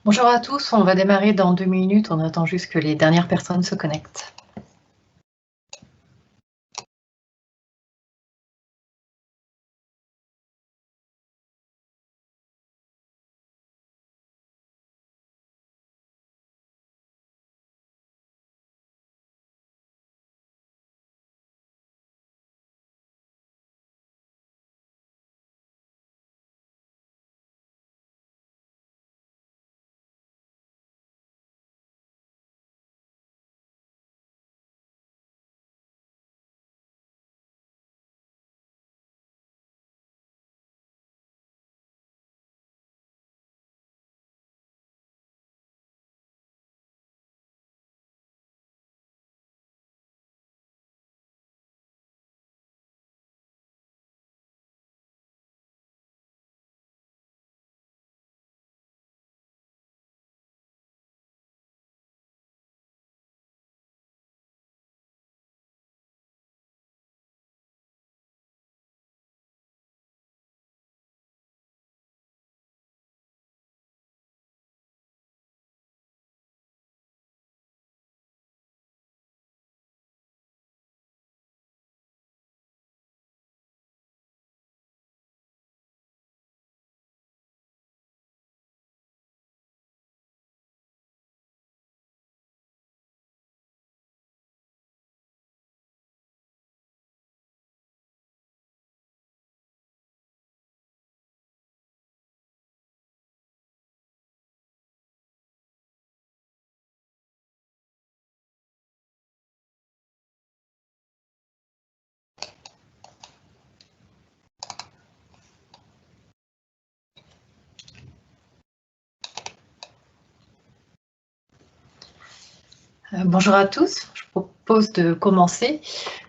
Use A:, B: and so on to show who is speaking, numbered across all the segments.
A: Bonjour à tous, on va démarrer dans 2 minutes, on attend juste que les dernières personnes se connectent. Bonjour à tous, je propose de commencer.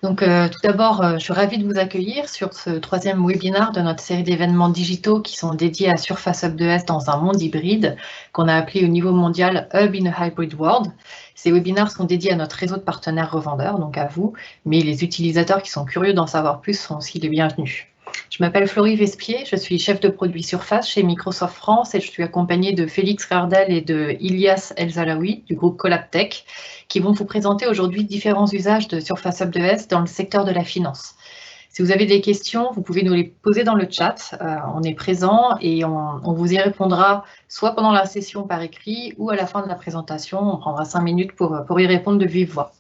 A: Donc, tout d'abord, je suis ravie de vous accueillir sur ce 3e webinaire de notre série d'événements digitaux qui sont dédiés à Surface Hub 2S dans un monde hybride, qu'on a appelé au niveau mondial Hub in a Hybrid World. Ces webinaires sont dédiés à notre réseau de partenaires revendeurs, donc à vous, mais les utilisateurs qui sont curieux d'en savoir plus sont aussi les bienvenus. Je m'appelle Florie Vespier, je suis chef de produit Surface chez Microsoft France et je suis accompagnée de Félix Gardel et de Ilyas Elzalaoui du groupe Collabtech qui vont vous présenter aujourd'hui différents usages de Surface Hub 2S dans le secteur de la finance. Si vous avez des questions, vous pouvez nous les poser dans le chat, on est présent et on vous y répondra soit pendant la session par écrit ou à la fin de la présentation, on prendra 5 minutes pour y répondre de vive voix.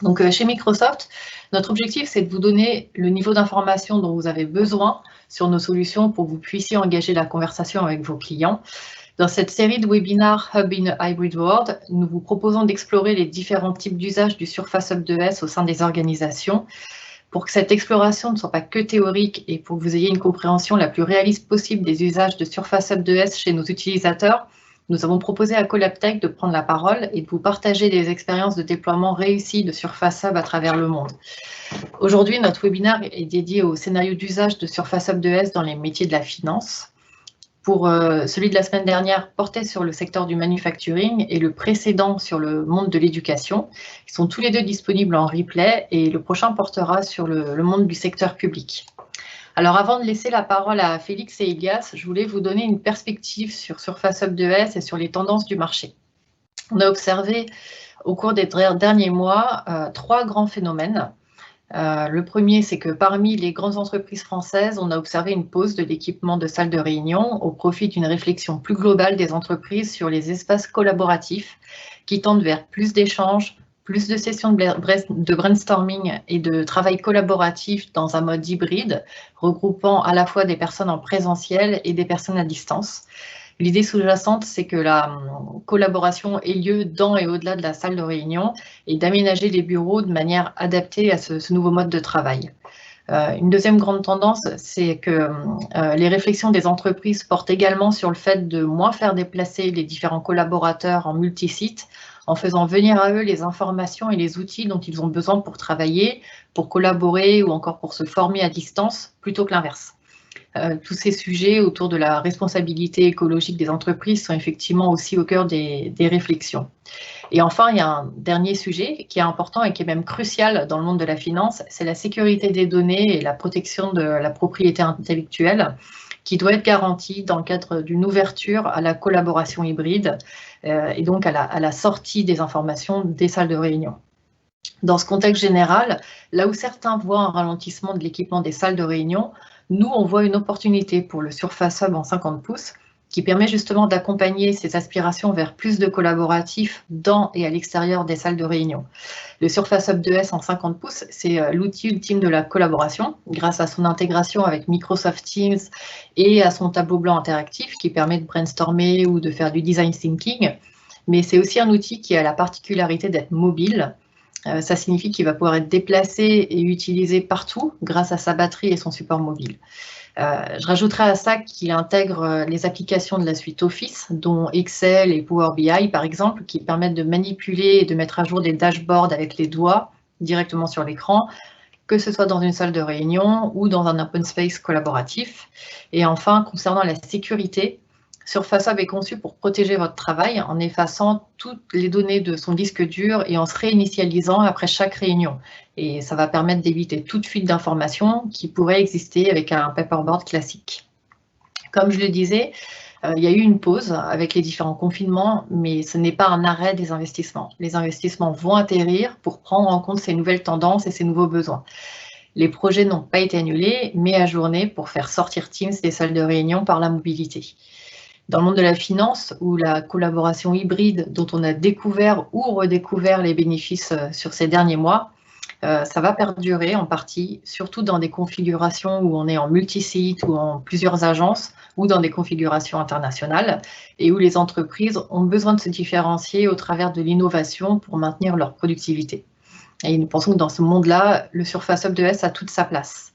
A: Donc, chez Microsoft, notre objectif, c'est de vous donner le niveau d'information dont vous avez besoin sur nos solutions pour que vous puissiez engager la conversation avec vos clients. Dans cette série de webinaires Hub in a Hybrid World, nous vous proposons d'explorer les différents types d'usages du Surface Hub 2S au sein des organisations. Pour que cette exploration ne soit pas que théorique et pour que vous ayez une compréhension la plus réaliste possible des usages de Surface Hub 2S chez nos utilisateurs, nous avons proposé à Collabtech de prendre la parole et de vous partager des expériences de déploiement réussies de Surface Hub à travers le monde. Aujourd'hui, notre webinaire est dédié au scénario d'usage de Surface Hub 2S dans les métiers de la finance. Pour celui de la semaine dernière portait sur le secteur du manufacturing et le précédent sur le monde de l'éducation. Ils sont tous les deux disponibles en replay et le prochain portera sur le monde du secteur public. Alors avant de laisser la parole à Félix et Ilyas, je voulais vous donner une perspective sur Surface Hub 2S et sur les tendances du marché. On a observé au cours des derniers mois 3 grands phénomènes. Le premier, c'est que parmi les grandes entreprises françaises, on a observé une pause de l'équipement de salles de réunion au profit d'une réflexion plus globale des entreprises sur les espaces collaboratifs qui tendent vers plus d'échanges, plus de sessions de brainstorming et de travail collaboratif dans un mode hybride, regroupant à la fois des personnes en présentiel et des personnes à distance. L'idée sous-jacente, c'est que la collaboration ait lieu dans et au-delà de la salle de réunion et d'aménager les bureaux de manière adaptée à ce nouveau mode de travail. Une deuxième grande tendance, c'est que les réflexions des entreprises portent également sur le fait de moins faire déplacer les différents collaborateurs en multisite, en faisant venir à eux les informations et les outils dont ils ont besoin pour travailler, pour collaborer ou encore pour se former à distance, plutôt que l'inverse. Tous ces sujets autour de la responsabilité écologique des entreprises sont effectivement aussi au cœur des réflexions. Et enfin, il y a un dernier sujet qui est important et qui est même crucial dans le monde de la finance, c'est la sécurité des données et la protection de la propriété intellectuelle, qui doit être garantie dans le cadre d'une ouverture à la collaboration hybride et donc à la sortie des informations des salles de réunion. Dans ce contexte général, là où certains voient un ralentissement de l'équipement des salles de réunion, nous, on voit une opportunité pour le Surface Hub en 50 pouces qui permet justement d'accompagner ces aspirations vers plus de collaboratifs dans et à l'extérieur des salles de réunion. Le Surface Hub 2S en 50 pouces, c'est l'outil ultime de la collaboration grâce à son intégration avec Microsoft Teams et à son tableau blanc interactif qui permet de brainstormer ou de faire du design thinking. Mais c'est aussi un outil qui a la particularité d'être mobile. Ça signifie qu'il va pouvoir être déplacé et utilisé partout grâce à sa batterie et son support mobile. Je rajouterai à ça qu'il intègre les applications de la suite Office, dont Excel et Power BI par exemple, qui permettent de manipuler et de mettre à jour des dashboards avec les doigts directement sur l'écran, que ce soit dans une salle de réunion ou dans un open space collaboratif. Et enfin, concernant la sécurité, Surface Hub est conçu pour protéger votre travail en effaçant toutes les données de son disque dur et en se réinitialisant après chaque réunion. Et ça va permettre d'éviter toute fuite d'informations qui pourrait exister avec un paperboard classique. Comme je le disais, il y a eu une pause avec les différents confinements, mais ce n'est pas un arrêt des investissements. Les investissements vont atterrir pour prendre en compte ces nouvelles tendances et ces nouveaux besoins. Les projets n'ont pas été annulés, mais ajournés pour faire sortir Teams des salles de réunion par la mobilité. Dans le monde de la finance, où la collaboration hybride dont on a découvert ou redécouvert les bénéfices sur ces derniers mois, ça va perdurer en partie, surtout dans des configurations où on est en multi-site ou en plusieurs agences ou dans des configurations internationales et où les entreprises ont besoin de se différencier au travers de l'innovation pour maintenir leur productivité. Et nous pensons que dans ce monde-là, le Surface Hub 2S a toute sa place.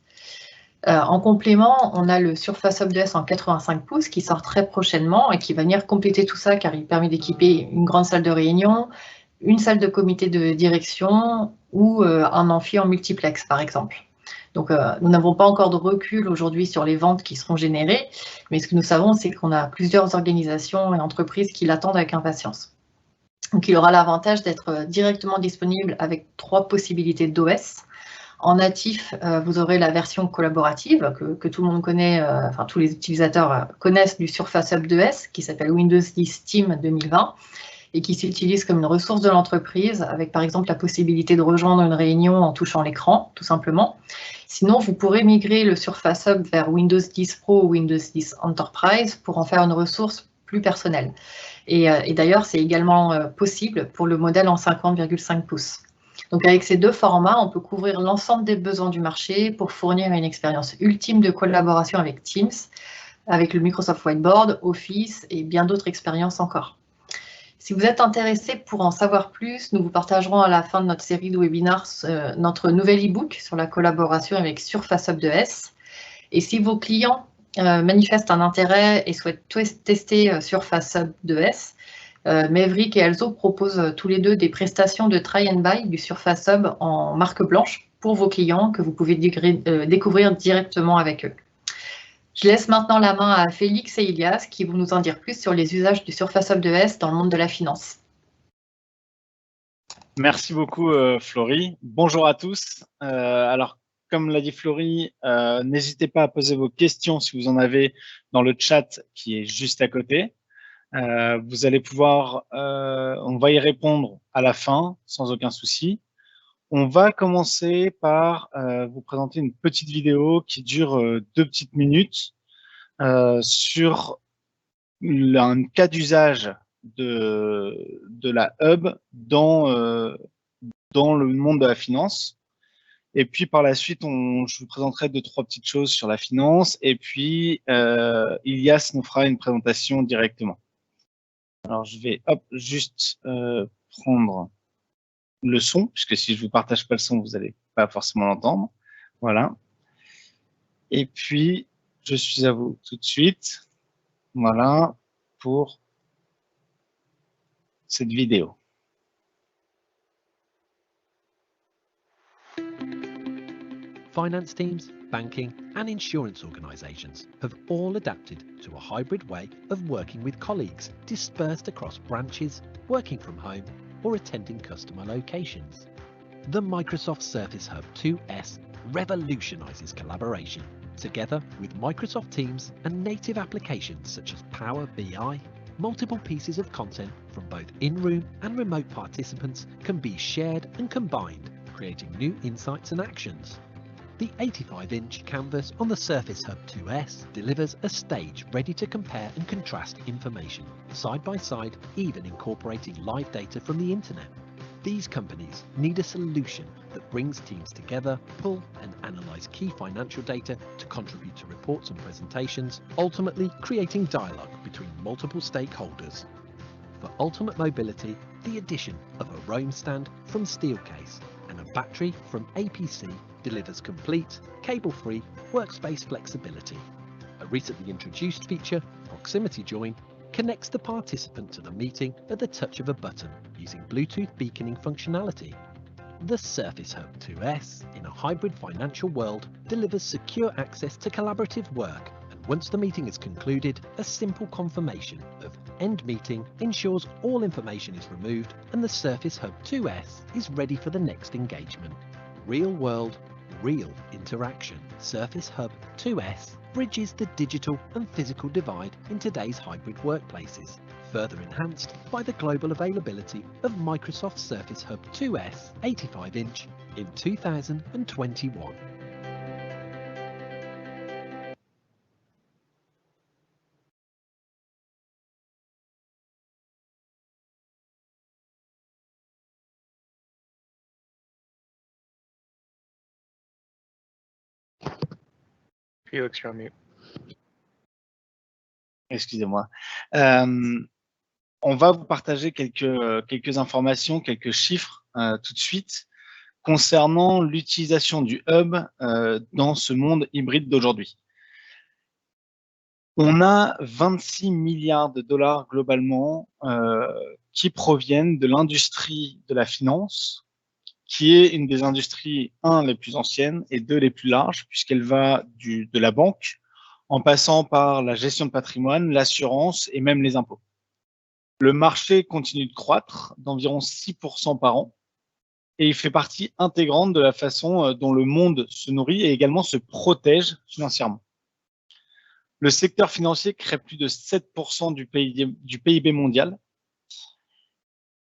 A: En complément, on a le Surface Hub 2S en 85 pouces qui sort très prochainement et qui va venir compléter tout ça car il permet d'équiper une grande salle de réunion, une salle de comité de direction ou un amphi en multiplex par exemple. Donc nous n'avons pas encore de recul aujourd'hui sur les ventes qui seront générées, mais ce que nous savons, c'est qu'on a plusieurs organisations et entreprises qui l'attendent avec impatience. Donc il aura l'avantage d'être directement disponible avec 3 possibilités d'OS. En natif, vous aurez la version collaborative que tout le monde connaît, enfin tous les utilisateurs connaissent du Surface Hub 2S qui s'appelle Windows 10 Team 2020 et qui s'utilise comme une ressource de l'entreprise avec par exemple la possibilité de rejoindre une réunion en touchant l'écran, tout simplement. Sinon, vous pourrez migrer le Surface Hub vers Windows 10 Pro ou Windows 10 Enterprise pour en faire une ressource plus personnelle. Et d'ailleurs, c'est également possible pour le modèle en 50,5 pouces. Donc avec ces 2 formats, on peut couvrir l'ensemble des besoins du marché pour fournir une expérience ultime de collaboration avec Teams, avec le Microsoft Whiteboard, Office et bien d'autres expériences encore. Si vous êtes intéressé pour en savoir plus, nous vous partagerons à la fin de notre série de webinars notre nouvel e-book sur la collaboration avec Surface Hub 2S. Et si vos clients manifestent un intérêt et souhaitent tester Surface Hub 2S, Maverick et Alzo proposent tous les deux des prestations de try and buy du Surface Hub en marque blanche pour vos clients que vous pouvez découvrir directement avec eux. Je laisse maintenant la main à Félix et Ilias qui vont nous en dire plus sur les usages du Surface Hub 2S dans le monde de la finance.
B: Merci beaucoup Florie. Bonjour à tous. Alors, comme l'a dit Florie, n'hésitez pas à poser vos questions si vous en avez dans le chat qui est juste à côté. Vous allez pouvoir, on va y répondre à la fin, sans aucun souci. On va commencer par vous présenter une petite vidéo qui dure 2 petites minutes sur un cas d'usage de la hub dans le monde de la finance. Et puis par la suite, je vous présenterai 2-3 petites choses sur la finance. Et puis Ilias nous fera une présentation directement. Alors je vais juste prendre le son, puisque si je vous partage pas le son, vous n'allez pas forcément l'entendre. Voilà. Et puis je suis à vous tout de suite. Voilà pour cette vidéo.
C: Finance teams, banking and insurance organisations have all adapted to a hybrid way of working with colleagues dispersed across branches, working from home or attending customer locations. The Microsoft Surface Hub 2S revolutionises collaboration Together with Microsoft Teams and native applications such as Power BI, multiple pieces of content from both in-room and remote participants can be shared and combined, creating new insights and actions. The 85-inch canvas on the Surface Hub 2S delivers a stage ready to compare and contrast information, side by side, even incorporating live data from the internet. These companies need a solution that brings teams together, pull and analyse key financial data to contribute to reports and presentations, ultimately creating dialogue between multiple stakeholders. For ultimate mobility, the addition of a Roam stand from Steelcase and a battery from APC delivers complete, cable-free workspace flexibility. A recently introduced feature, Proximity Join, connects the participant to the meeting at the touch of a button using Bluetooth beaconing functionality. The Surface Hub 2S, in a hybrid financial world, delivers secure access to collaborative work, and once the meeting is concluded, a simple confirmation of end meeting ensures all information is removed and the Surface Hub 2S is ready for the next engagement. Real world, real interaction. Surface Hub 2S bridges the digital and physical divide in today's hybrid workplaces, further enhanced by the global availability of Microsoft Surface Hub 2S 85-inch in 2021.
D: Felix, you're on mute.
B: Excusez-moi. On va vous partager quelques informations, quelques chiffres tout de suite concernant l'utilisation du hub dans ce monde hybride d'aujourd'hui. On a 26 milliards de dollars globalement qui proviennent de l'industrie de la finance, qui est une des industries, les plus anciennes et les plus larges, puisqu'elle va de la banque, en passant par la gestion de patrimoine, l'assurance et même les impôts. Le marché continue de croître d'environ 6% par an et il fait partie intégrante de la façon dont le monde se nourrit et également se protège financièrement. Le secteur financier crée plus de 7% du PIB mondial,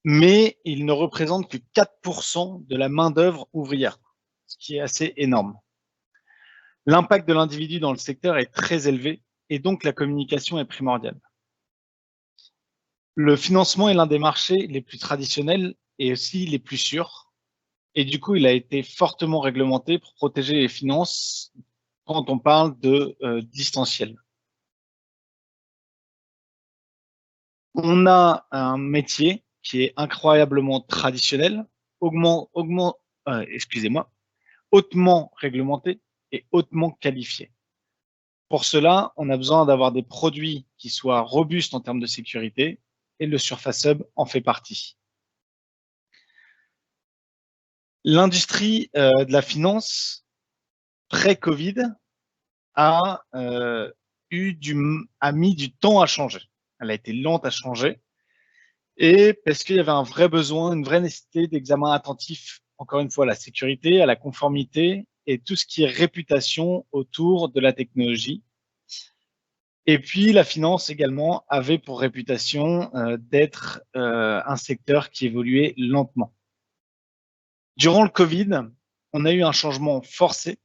B: mais il ne représente que 4% de la main-d'œuvre ouvrière, ce qui est assez énorme. L'impact de l'individu dans le secteur est très élevé et donc la communication est primordiale. Le financement est l'un des marchés les plus traditionnels et aussi les plus sûrs. Et du coup, il a été fortement réglementé pour protéger les finances quand on parle de distanciel. On a un métier qui est incroyablement traditionnel, hautement réglementé et hautement qualifié. Pour cela, on a besoin d'avoir des produits qui soient robustes en termes de sécurité et le Surface Hub en fait partie. L'industrie de la finance pré-Covid a mis du temps à changer. Elle a été lente à changer et parce qu'il y avait un vrai besoin, une vraie nécessité d'examen attentif, encore une fois, à la sécurité, à la conformité et tout ce qui est réputation autour de la technologie. Et puis, la finance également avait pour réputation d'être un secteur qui évoluait lentement. Durant le Covid, on a eu un changement forcé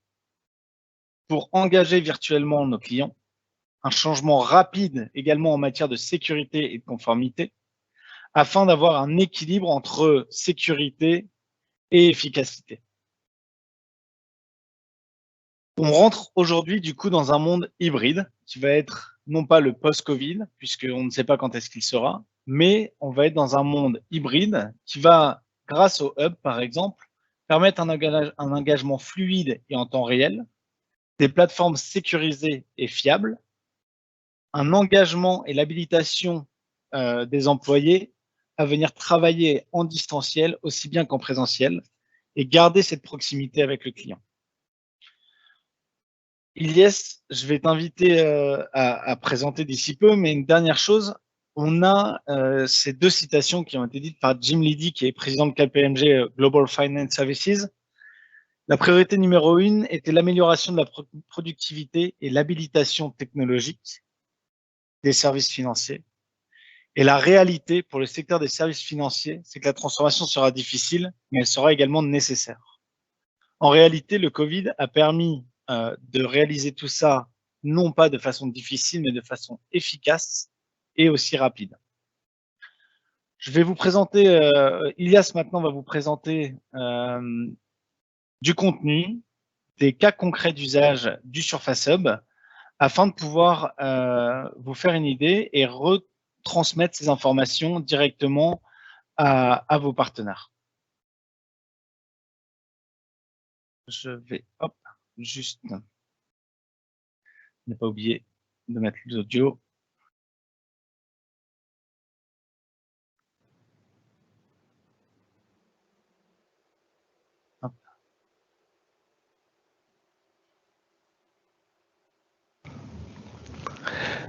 B: pour engager virtuellement nos clients, un changement rapide également en matière de sécurité et de conformité, afin d'avoir un équilibre entre sécurité et efficacité. On rentre aujourd'hui du coup dans un monde hybride qui va être non pas le post-Covid, puisqu'on ne sait pas quand est-ce qu'il sera, mais on va être dans un monde hybride qui va, grâce au hub par exemple, permettre un engagement fluide et en temps réel, des plateformes sécurisées et fiables, un engagement et l'habilitation des employés à venir travailler en distanciel aussi bien qu'en présentiel et garder cette proximité avec le client. Ilyes, je vais t'inviter à présenter d'ici peu, mais une dernière chose, on a ces deux citations qui ont été dites par Jim Liddy, qui est président de KPMG Global Finance Services, La priorité numéro 1 était l'amélioration de la productivité et l'habilitation technologique des services financiers. Et la réalité pour le secteur des services financiers, c'est que la transformation sera difficile, mais elle sera également nécessaire. En réalité, le Covid a permis de réaliser tout ça, non pas de façon difficile, mais de façon efficace et aussi rapide. Je vais vous présenter, Ilias maintenant va vous présenter du contenu, des cas concrets d'usage du Surface Hub, afin de pouvoir vous faire une idée et retransmettre ces informations directement à vos partenaires. Je vais, juste ne pas oublier de mettre l'audio.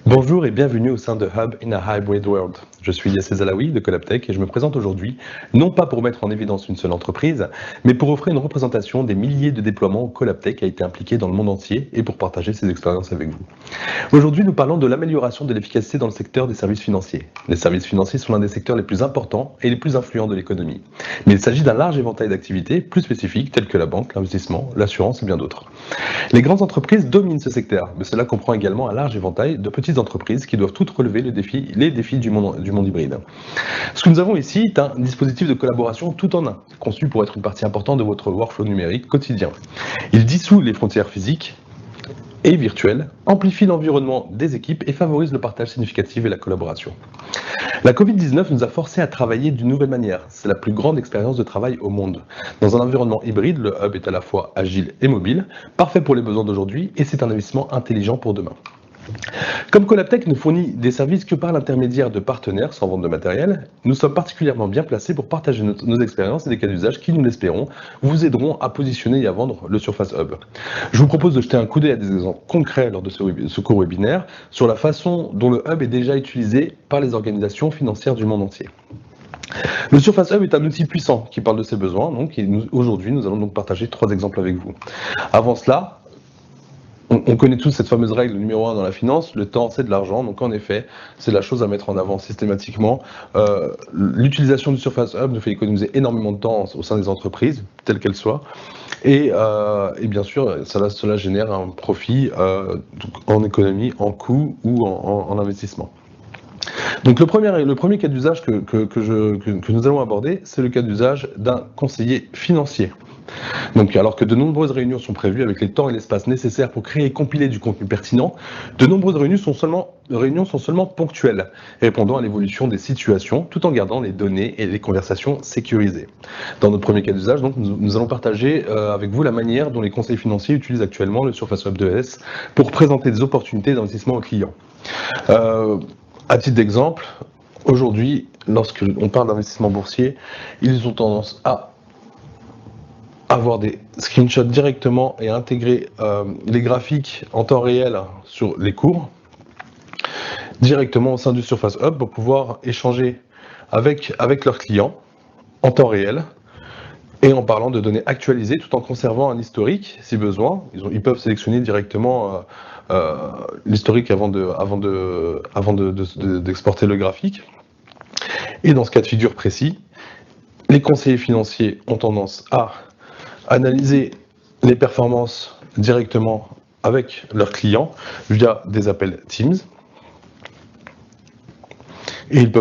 E: Bonjour et bienvenue au sein de Hub in a Hybrid World. Je suis Ilias Ezalaoui de Collabtech et je me présente aujourd'hui, non pas pour mettre en évidence une seule entreprise, mais pour offrir une représentation des milliers de déploiements où Collabtech a été impliqué dans le monde entier et pour partager ses expériences avec vous. Aujourd'hui, nous parlons de l'amélioration de l'efficacité dans le secteur des services financiers. Les services financiers sont l'un des secteurs les plus importants et les plus influents de l'économie. Mais il s'agit d'un large éventail d'activités plus spécifiques telles que la banque, l'investissement, l'assurance et bien d'autres. Les grandes entreprises dominent ce secteur, mais cela comprend également un large éventail de petites entreprises qui doivent toutes relever les défis du monde hybride. Ce que nous avons ici est un dispositif de collaboration tout en un, conçu pour être une partie importante de votre workflow numérique quotidien. Il dissout les frontières physiques et virtuelles, amplifie l'environnement des équipes et favorise le partage significatif et la collaboration. La Covid-19 nous a forcés à travailler d'une nouvelle manière. C'est la plus grande expérience de travail au monde. Dans un environnement hybride, le Hub est à la fois agile et mobile, parfait pour les besoins d'aujourd'hui et c'est un investissement intelligent pour demain. Comme Collabtech ne fournit des services que par l'intermédiaire de partenaires sans vente de matériel, nous sommes particulièrement bien placés pour partager nos expériences et des cas d'usage qui, nous l'espérons, vous aideront à positionner et à vendre le Surface Hub. Je vous propose de jeter un coup d'œil à des exemples concrets lors de ce court webinaire sur la façon dont le Hub est déjà utilisé par les organisations financières du monde entier. Le Surface Hub est un outil puissant qui parle de ses besoins, aujourd'hui nous allons donc partager 3 exemples avec vous. Avant cela, on connaît tous cette fameuse règle numéro 1 dans la finance, le temps c'est de l'argent, donc en effet, c'est la chose à mettre en avant systématiquement. L'utilisation du Surface Hub nous fait économiser énormément de temps au sein des entreprises, telles qu'elles soient, et bien sûr, cela génère un profit en économie, en coût ou en investissement. Donc le premier cas d'usage que nous allons aborder, c'est le cas d'usage d'un conseiller financier. Donc, alors que de nombreuses réunions sont prévues avec les temps et l'espace nécessaires pour créer et compiler du contenu pertinent, de nombreuses réunions sont seulement ponctuelles, répondant à l'évolution des situations, tout en gardant les données et les conversations sécurisées. Dans notre premier cas d'usage, donc, nous allons partager avec vous la manière dont les conseillers financiers utilisent actuellement le Surface Hub 2S pour présenter des opportunités d'investissement aux clients. À titre d'exemple, aujourd'hui, lorsqu'on parle d'investissement boursier, ils ont tendance à avoir des screenshots directement et intégrer les graphiques en temps réel sur les cours directement au sein du Surface Hub pour pouvoir échanger avec leurs clients en temps réel et en parlant de données actualisées tout en conservant un historique si besoin. Ils peuvent sélectionner directement l'historique avant d'exporter le graphique. Et dans ce cas de figure précis, les conseillers financiers ont tendance à analyser les performances directement avec leurs clients via des appels Teams. Et ils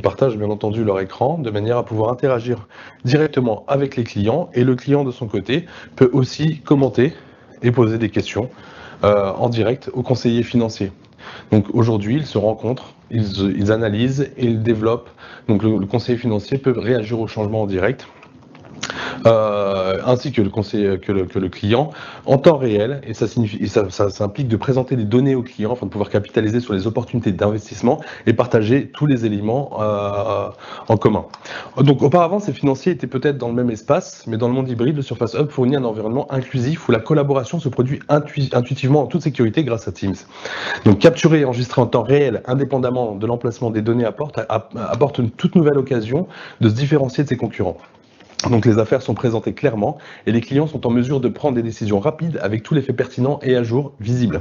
E: partagent bien entendu leur écran de manière à pouvoir interagir directement avec les clients. Et le client de son côté peut aussi commenter et poser des questions en direct aux conseillers financiers. Donc aujourd'hui, ils se rencontrent, ils analysent et ils développent. Donc le conseiller financier peut réagir aux changements en direct. Ainsi que le client en temps réel, et ça implique de présenter des données au client afin de pouvoir capitaliser sur les opportunités d'investissement et partager tous les éléments en commun. Donc auparavant, ces financiers étaient peut-être dans le même espace, mais dans le monde hybride, le Surface Hub fournit un environnement inclusif où la collaboration se produit intuitivement en toute sécurité grâce à Teams. Donc capturer et enregistrer en temps réel, indépendamment de l'emplacement des données, apporte une toute nouvelle occasion de se différencier de ses concurrents. Donc les affaires sont présentées clairement et les clients sont en mesure de prendre des décisions rapides avec tous les faits pertinents et à jour visibles.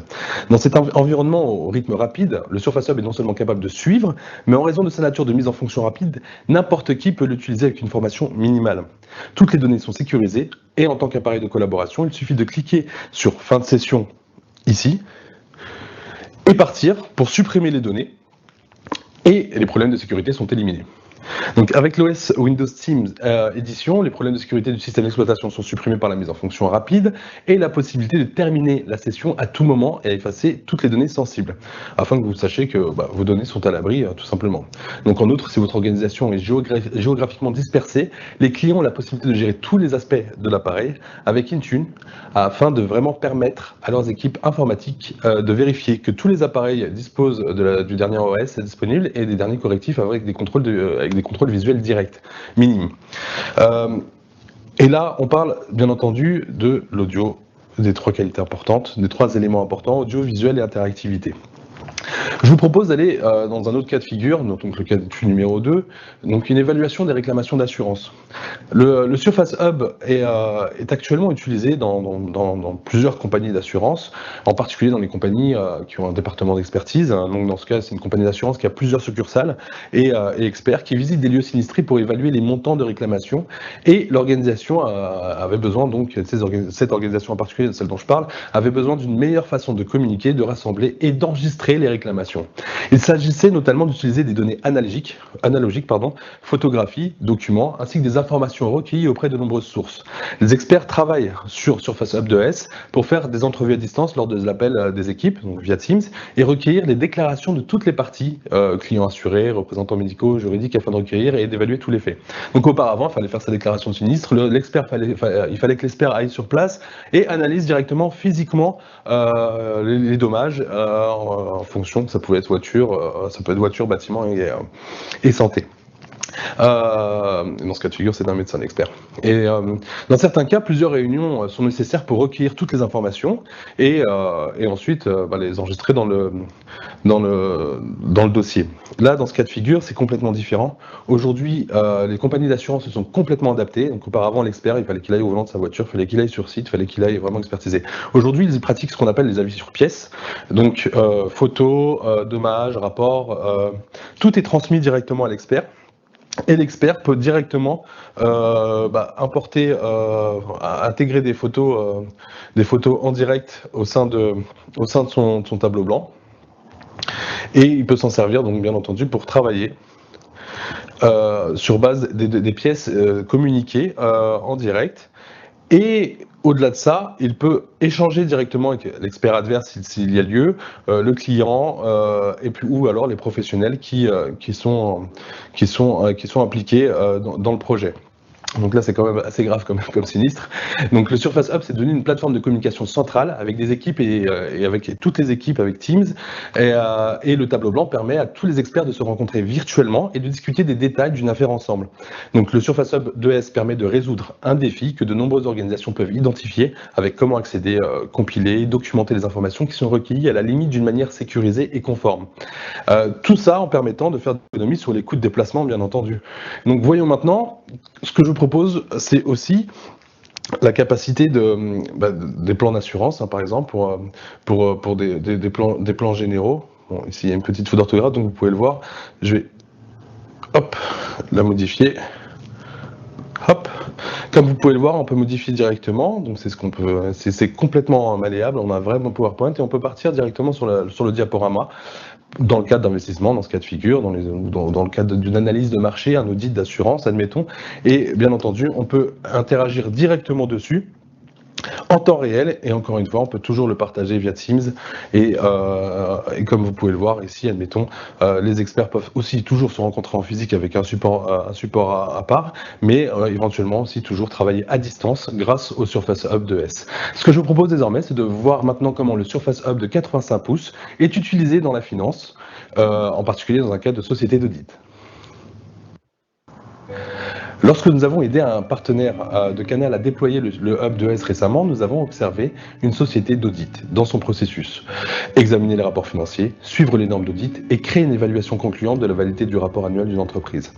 E: Dans cet environnement au rythme rapide, le Surface Hub est non seulement capable de suivre, mais en raison de sa nature de mise en fonction rapide, n'importe qui peut l'utiliser avec une formation minimale. Toutes les données sont sécurisées et en tant qu'appareil de collaboration, il suffit de cliquer sur fin de session ici et partir pour supprimer les données et les problèmes de sécurité sont éliminés. Donc avec l'OS Windows Teams Edition, les problèmes de sécurité du système d'exploitation sont supprimés par la mise en fonction rapide et la possibilité de terminer la session à tout moment et effacer toutes les données sensibles, afin que vous sachiez que vos données sont à l'abri tout simplement. Donc en outre, si votre organisation est géographiquement dispersée, les clients ont la possibilité de gérer tous les aspects de l'appareil avec Intune, afin de vraiment permettre à leurs équipes informatiques de vérifier que tous les appareils disposent du dernier OS disponible et des derniers correctifs avec des contrôles visuels directs, minimes. Et là, on parle bien entendu de l'audio, des trois qualités importantes, des trois éléments importants, audio, visuel et interactivité. Je vous propose d'aller dans un autre cas de figure, donc le cas d'étude numéro 2, donc une évaluation des réclamations d'assurance. Le Surface Hub est actuellement utilisé dans plusieurs compagnies d'assurance, en particulier dans les compagnies qui ont un département d'expertise. Donc dans ce cas, c'est une compagnie d'assurance qui a plusieurs succursales et experts qui visitent des lieux sinistrés pour évaluer les montants de réclamation. Et l'organisation avait besoin, donc cette organisation en particulier, celle dont je parle, avait besoin d'une meilleure façon de communiquer, de rassembler et d'enregistrer les réclamations. Il s'agissait notamment d'utiliser des données analogiques, photographies, documents, ainsi que des informations recueillies auprès de nombreuses sources. Les experts travaillent sur Surface Hub 2S pour faire des entrevues à distance lors de l'appel des équipes, donc via Teams, et recueillir les déclarations de toutes les parties, clients assurés, représentants médicaux, juridiques, afin de recueillir et d'évaluer tous les faits. Donc auparavant, il fallait faire sa déclaration de sinistre, il fallait que l'expert aille sur place et analyse directement, physiquement, les dommages en fonction, ça pouvait être voiture, ça peut être voiture, bâtiment et santé. Dans ce cas de figure, c'est d'un médecin expert. Et dans certains cas, plusieurs réunions sont nécessaires pour recueillir toutes les informations et ensuite les enregistrer dans le dossier. Là, dans ce cas de figure, c'est complètement différent. Aujourd'hui, les compagnies d'assurance se sont complètement adaptées. Donc auparavant, l'expert, il fallait qu'il aille au volant de sa voiture, il fallait qu'il aille sur site, il fallait qu'il aille vraiment expertiser. Aujourd'hui, ils pratiquent ce qu'on appelle les avis sur pièce. Donc photos, dommages, rapports, tout est transmis directement à l'expert. Et l'expert peut directement importer, intégrer des photos en direct au sein de son tableau blanc. Et il peut s'en servir, donc bien entendu, pour travailler sur base des pièces communiquées en direct. Et au-delà de ça, il peut échanger directement avec l'expert adverse s'il y a lieu, le client, ou alors les professionnels qui sont impliqués dans le projet. Donc là, c'est quand même assez grave comme sinistre. Donc le Surface Hub, c'est devenu une plateforme de communication centrale avec des équipes et avec toutes les équipes, avec Teams. Et le tableau blanc permet à tous les experts de se rencontrer virtuellement et de discuter des détails d'une affaire ensemble. Donc le Surface Hub 2S permet de résoudre un défi que de nombreuses organisations peuvent identifier avec comment accéder, compiler, documenter les informations qui sont recueillies à la limite d'une manière sécurisée et conforme. Tout ça en permettant de faire des économies sur les coûts de déplacement, bien entendu. Donc voyons maintenant, ce que je propose, c'est aussi la capacité des plans d'assurance, par exemple, pour des plans généraux. Bon, ici, il y a une petite faute d'orthographe, donc vous pouvez le voir. Je vais la modifier. Hop. Comme vous pouvez le voir, on peut modifier directement. Donc c'est ce qu'on peut. C'est complètement malléable. On a vraiment PowerPoint et on peut partir directement sur le diaporama. Dans le cadre d'investissement, dans ce cas de figure, dans le cadre d'une analyse de marché, un audit d'assurance, admettons, et bien entendu, on peut interagir directement dessus en temps réel, et encore une fois, on peut toujours le partager via Teams, et comme vous pouvez le voir ici, admettons, les experts peuvent aussi toujours se rencontrer en physique avec un support à part, mais éventuellement aussi toujours travailler à distance grâce au Surface Hub 2S. Ce que je vous propose désormais, c'est de voir maintenant comment le Surface Hub de 85 pouces est utilisé dans la finance, en particulier dans un cadre de société d'audit. Lorsque nous avons aidé un partenaire de Canal à déployer le hub 2S récemment, nous avons observé une société d'audit dans son processus. Examiner les rapports financiers, suivre les normes d'audit et créer une évaluation concluante de la validité du rapport annuel d'une entreprise.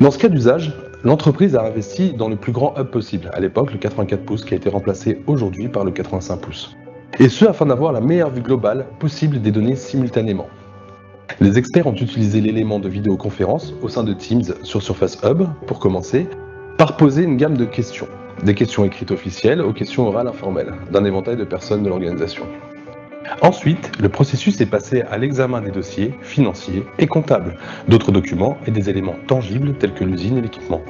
E: Dans ce cas d'usage, l'entreprise a investi dans le plus grand hub possible, à l'époque le 84 pouces qui a été remplacé aujourd'hui par le 85 pouces. Et ce afin d'avoir la meilleure vue globale possible des données simultanément. Les experts ont utilisé l'élément de vidéoconférence au sein de Teams sur Surface Hub, pour commencer, par poser une gamme de questions. Des questions écrites officielles aux questions orales informelles, d'un éventail de personnes de l'organisation. Ensuite, le processus est passé à l'examen des dossiers financiers et comptables, d'autres documents et des éléments tangibles tels que l'usine et l'équipement.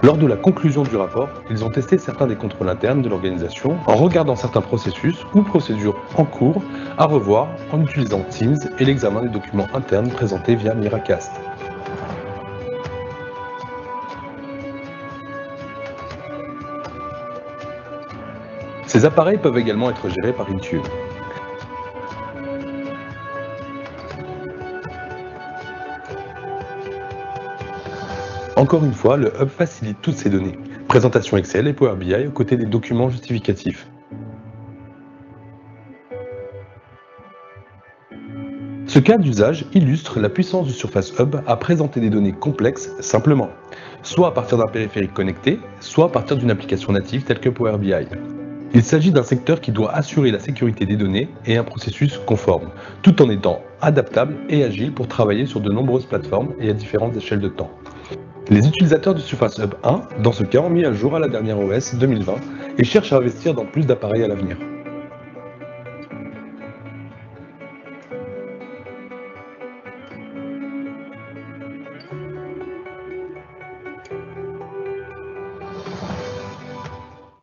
E: Lors de la conclusion du rapport, ils ont testé certains des contrôles internes de l'organisation en regardant certains processus ou procédures en cours à revoir en utilisant Teams et l'examen des documents internes présentés via Miracast. Ces appareils peuvent également être gérés par Intune. Encore une fois, le Hub facilite toutes ces données. Présentation Excel et Power BI aux côtés des documents justificatifs. Ce cas d'usage illustre la puissance du Surface Hub à présenter des données complexes simplement, soit à partir d'un périphérique connecté, soit à partir d'une application native telle que Power BI. Il s'agit d'un secteur qui doit assurer la sécurité des données et un processus conforme, tout en étant adaptable et agile pour travailler sur de nombreuses plateformes et à différentes échelles de temps. Les utilisateurs du Surface Hub 1, dans ce cas, ont mis à jour à la dernière OS 2020 et cherchent à investir dans plus d'appareils à l'avenir.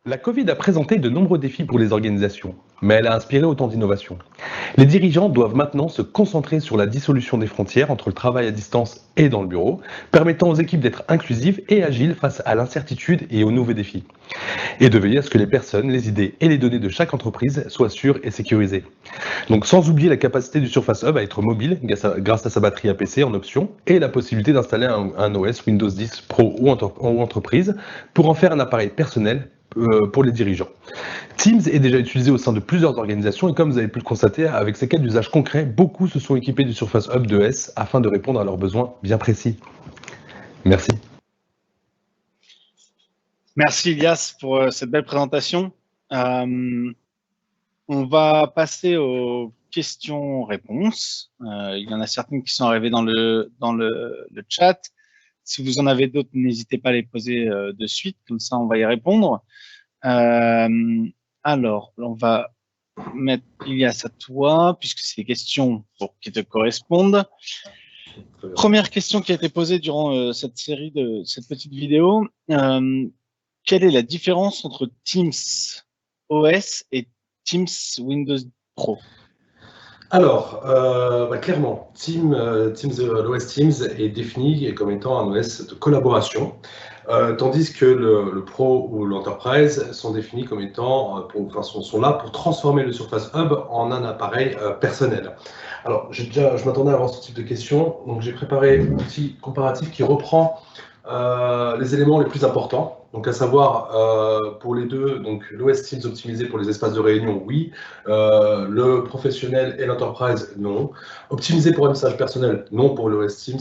E: La Covid a présenté de nombreux défis pour les organisations, mais elle a inspiré autant d'innovations. Les dirigeants doivent maintenant se concentrer sur la dissolution des frontières entre le travail à distance et dans le bureau, permettant aux équipes d'être inclusives et agiles face à l'incertitude et aux nouveaux défis, et de veiller à ce que les personnes, les idées et les données de chaque entreprise soient sûres et sécurisées. Donc sans oublier la capacité du Surface Hub à être mobile grâce à sa batterie APC en option et la possibilité d'installer un OS Windows 10 Pro ou entreprise pour en faire un appareil personnel pour les dirigeants. Teams est déjà utilisé au sein de plusieurs organisations et comme vous avez pu le constater, avec ces cas d'usage concrets, beaucoup se sont équipés du Surface Hub 2S afin de répondre à leurs besoins bien précis. Merci.
B: Merci Ilias pour cette belle présentation. On va passer aux questions-réponses. Il y en a certaines qui sont arrivées dans le chat. Si vous en avez d'autres, n'hésitez pas à les poser de suite, comme ça on va y répondre. Alors, on va mettre Ilias à toi, puisque c'est des questions qui te correspondent. Première question qui a été posée durant cette petite vidéo. Quelle est la différence entre Teams OS et Teams Windows Pro ?
E: Alors, clairement, l'OS Teams est défini comme étant un OS de collaboration, tandis que le Pro ou l'Enterprise sont définis comme étant, sont là pour transformer le Surface Hub en un appareil personnel. Alors, je m'attendais à avoir ce type de questions, donc j'ai préparé un petit comparatif qui reprend les éléments les plus importants. Donc, à savoir, pour les deux, donc l'OS Teams optimisé pour les espaces de réunion, oui. Le professionnel et l'enterprise, non. Optimisé pour un message personnel, non pour l'OS Teams,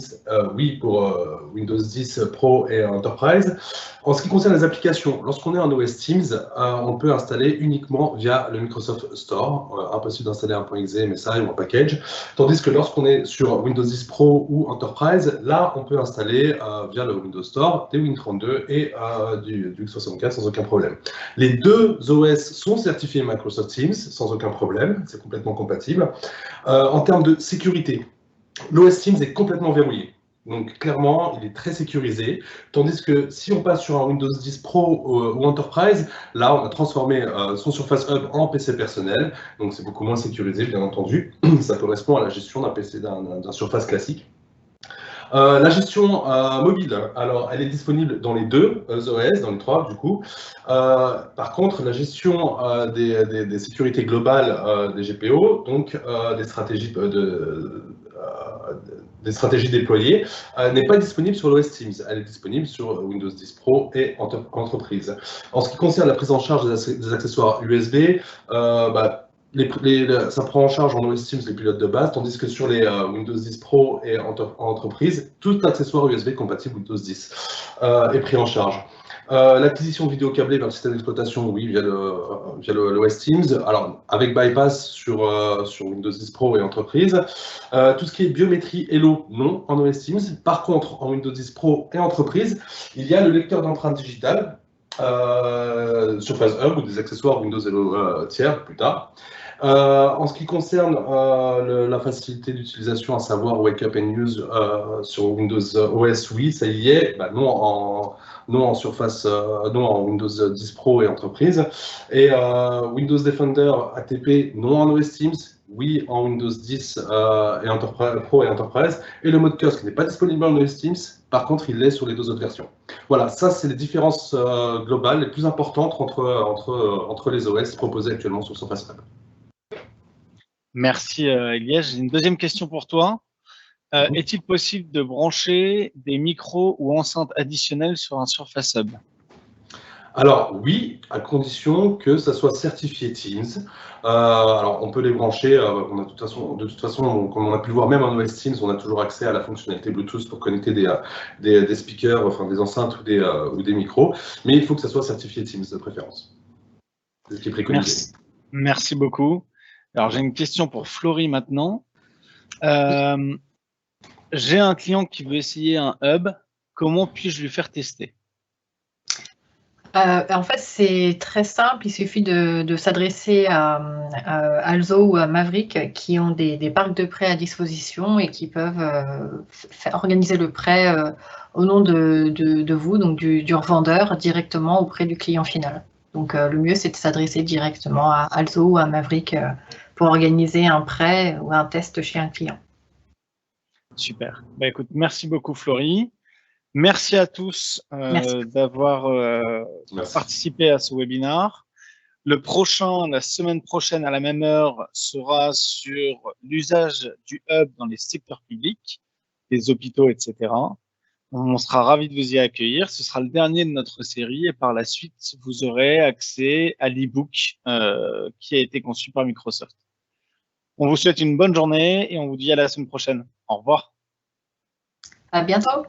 E: oui pour Windows 10 Pro et Enterprise. En ce qui concerne les applications, lorsqu'on est en OS Teams, on peut installer uniquement via le Microsoft Store. Impossible d'installer un .exe, MSI ou un package. Tandis que lorsqu'on est sur Windows 10 Pro ou Enterprise, là, on peut installer via le Windows Store des Win32 et du x64 sans aucun problème. Les deux OS sont certifiés Microsoft Teams sans aucun problème, c'est complètement compatible. En termes de sécurité, l'OS Teams est complètement verrouillé. Donc clairement, il est très sécurisé, tandis que si on passe sur un Windows 10 Pro ou Enterprise, là on a transformé son Surface Hub en PC personnel, donc c'est beaucoup moins sécurisé bien entendu, ça correspond à la gestion d'un PC, d'un Surface classique. La gestion mobile, alors elle est disponible dans les deux OS, dans les trois du coup. Par contre, la gestion des sécurités globales des GPO, donc des stratégies déployées, n'est pas disponible sur l'OS Teams. Elle est disponible sur Windows 10 Pro et Entreprise. En ce qui concerne la prise en charge des accessoires USB, ça prend en charge en OS Teams les pilotes de base, tandis que sur les Windows 10 Pro et Entreprise, tout accessoire USB compatible Windows 10 est pris en charge. L'acquisition de vidéo câblée vers le système d'exploitation, oui, via l'OS Teams. Alors, avec bypass sur Windows 10 Pro et Entreprise. Tout ce qui est biométrie Hello, non, en OS Teams. Par contre, en Windows 10 Pro et Entreprise, il y a le lecteur d'empreintes digitales, Surface Hub ou des accessoires Windows Hello tiers plus tard. En ce qui concerne la facilité d'utilisation, à savoir Wake Up and Use sur Windows OS, oui, ça y est, non en Surface, non en Windows 10 Pro et Entreprise. Et Windows Defender ATP, non en OS Teams, oui en Windows 10 Pro et Enterprise. Et le mode kiosque n'est pas disponible en OS Teams, par contre il l'est sur les deux autres versions. Voilà, ça c'est les différences globales les plus importantes entre les OS proposés actuellement sur Surface Hub.
B: Merci Elias. J'ai une deuxième question pour toi. Est-il possible de brancher des micros ou enceintes additionnelles sur un Surface Hub?
E: Alors oui, à condition que ça soit certifié Teams. Alors on peut les brancher, de toute façon, comme on a pu le voir même en OS Teams, on a toujours accès à la fonctionnalité Bluetooth pour connecter des speakers, enfin des enceintes ou des micros, mais il faut que ça soit certifié Teams de préférence. C'est ce qui est préconisé.
B: Merci beaucoup. Alors j'ai une question pour Florie maintenant. J'ai un client qui veut essayer un hub. Comment puis-je lui faire tester?
A: En fait, c'est très simple. Il suffit de s'adresser à Alzo ou à Maverick qui ont des parcs de prêt à disposition et qui peuvent organiser le prêt au nom de vous, donc du revendeur, directement auprès du client final. Donc, le mieux, c'est de s'adresser directement à Alzo ou à Maverick pour organiser un prêt ou un test chez un client.
B: Super. Bah, écoute, merci beaucoup, Florie. Merci à tous d'avoir participé à ce webinaire. Le prochain, la semaine prochaine à la même heure, sera sur l'usage du hub dans les secteurs publics, les hôpitaux, etc. On sera ravis de vous y accueillir. Ce sera le dernier de notre série et par la suite, vous aurez accès à l'e-book qui a été conçu par Microsoft. On vous souhaite une bonne journée et on vous dit à la semaine prochaine. Au revoir.
A: À bientôt.